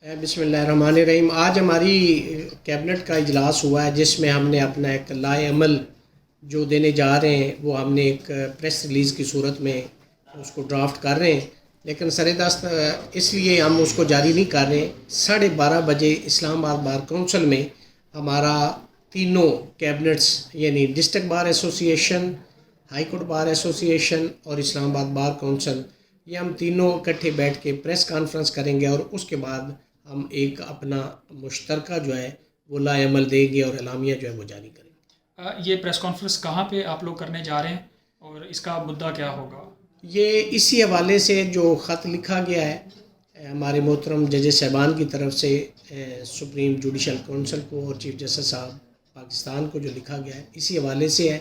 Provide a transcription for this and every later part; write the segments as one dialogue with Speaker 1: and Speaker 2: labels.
Speaker 1: بسم اللہ الرحمن الرحیم۔ آج ہماری کیبنٹ کا اجلاس ہوا ہے جس میں ہم نے اپنا ایک لائحہ عمل جو دینے جا رہے ہیں وہ ہم نے ایک پریس ریلیز کی صورت میں اس کو ڈرافٹ کر رہے ہیں، لیکن سر دست اس لیے ہم اس کو جاری نہیں کر رہے۔ 12:30 بجے اسلام آباد بار کونسل میں ہمارا تینوں کیبنٹس یعنی ڈسٹرکٹ بار ایسوسی ایشن، ہائی کورٹ بار ایسوسی ایشن اور اسلام آباد بار کونسل، یہ ہم تینوں اکٹھے بیٹھ کے پریس کانفرنس کریں گے اور اس کے بعد ہم ایک اپنا مشترکہ جو ہے وہ لائحہ عمل دیں گے اور اعلامیہ جو ہے وہ جاری کریں گے۔
Speaker 2: یہ پریس کانفرنس کہاں پہ آپ لوگ کرنے جا رہے ہیں اور اس کا مدعا کیا ہوگا؟
Speaker 1: یہ اسی حوالے سے جو خط لکھا گیا ہے ہمارے محترم ججز صاحبان کی طرف سے سپریم جوڈیشل کونسل کو اور چیف جسٹس صاحب پاکستان کو جو لکھا گیا ہے اسی حوالے سے ہے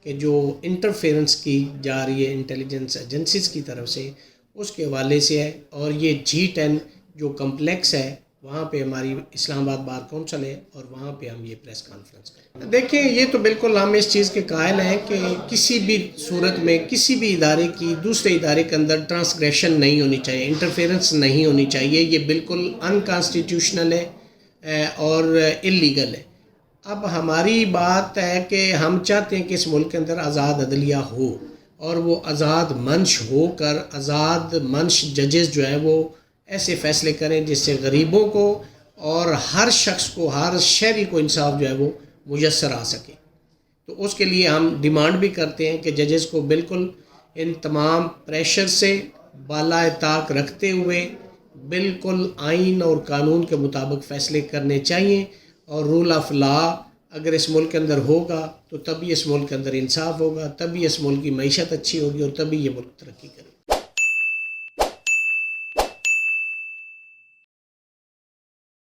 Speaker 1: کہ جو انٹرفیرنس کی جا رہی ہے انٹیلیجنس ایجنسیز کی طرف سے اس کے حوالے سے ہے، اور یہ G10 جو کمپلیکس ہے وہاں پہ ہماری اسلام آباد بار کونسل ہے اور وہاں پہ ہم یہ پریس کانفرنس کریں۔ دیکھیں یہ تو بالکل ہم اس چیز کے قائل ہیں کہ کسی بھی صورت میں کسی بھی ادارے کی دوسرے ادارے کے اندر ٹرانسگریشن نہیں ہونی چاہیے، انٹرفیرنس نہیں ہونی چاہیے، یہ بالکل انکانسٹیٹیوشنل ہے اور اللیگل ہے۔ اب ہماری بات ہے کہ ہم چاہتے ہیں کہ اس ملک کے اندر آزاد عدلیہ ہو اور وہ آزاد منش ہو کر آزاد منش ججز جو ہے وہ ایسے فیصلے کریں جس سے غریبوں کو اور ہر شخص کو، ہر شہری کو انصاف جو ہے وہ میسر آ سکے۔ تو اس کے لیے ہم ڈیمانڈ بھی کرتے ہیں کہ ججز کو بالکل ان تمام پریشر سے بالائے طاق رکھتے ہوئے بالکل آئین اور قانون کے مطابق فیصلے کرنے چاہیے، اور رول آف لا اگر اس ملک کے اندر ہوگا تو تبھی اس ملک کے اندر انصاف ہوگا، تبھی اس ملک کی معیشت اچھی ہوگی اور تبھی یہ ملک ترقی کرے گا۔